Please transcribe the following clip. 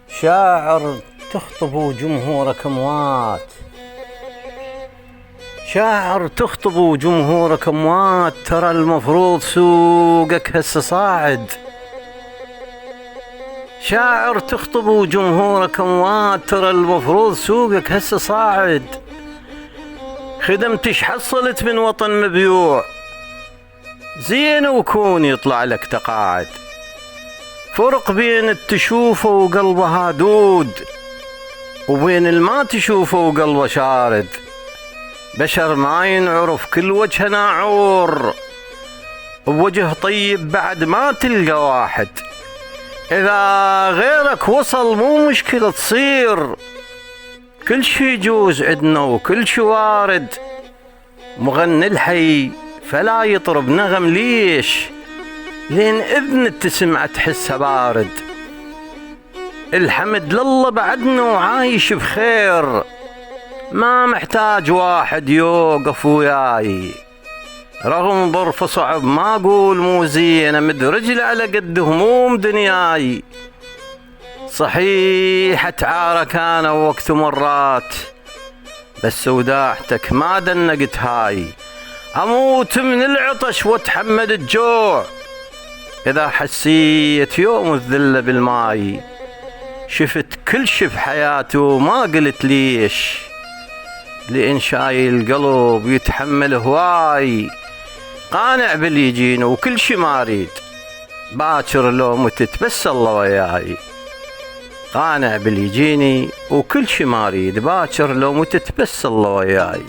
شاعر تخطب جمهورك أموات، شاعر تخطب جمهورك أموات، ترى المفروض سوقك هسه صاعد. شاعر تخطب جمهورك أموات، ترى المفروض سوقك هسه صاعد. خدمتش حصلت من وطن مبيوع، زين وكون يطلع لك تقاعد. فرق بين التشوفه وقلبه هادود، وبين الما تشوفه وقلبه شارد. بشر ما ينعرف كل وجه ناعور، بوجه طيب بعد ما تلقى واحد. إذا غيرك وصل مو مشكلة تصير، كل شي يجوز عدنا وكل شي وارد. مغني الحي فلا يطرب نغم ليش، لين إذن تسمع تحسها بارد. الحمد لله بعدنا وعايش بخير، ما محتاج واحد يوقف وياي. رغم ظرف صعب ما اقول مو زين، امد رجل على قد هموم دنياي. صحيح اتعارك انا وقت مرات، بس وداعتك ما دنقت هاي. اموت من العطش واتحمل الجوع، اذا حسيت يوم الذلة بالماي. شفت كل شي في حياتي وما قلت ليش، لان شايل القلب يتحمل هواي. قانع باللي يجيني وكل شي ما اريد، باكر لو متت بس الله وياي. قانع باللي يجيني وكل شي ما اريد، باكر لو متت بس الله وياي.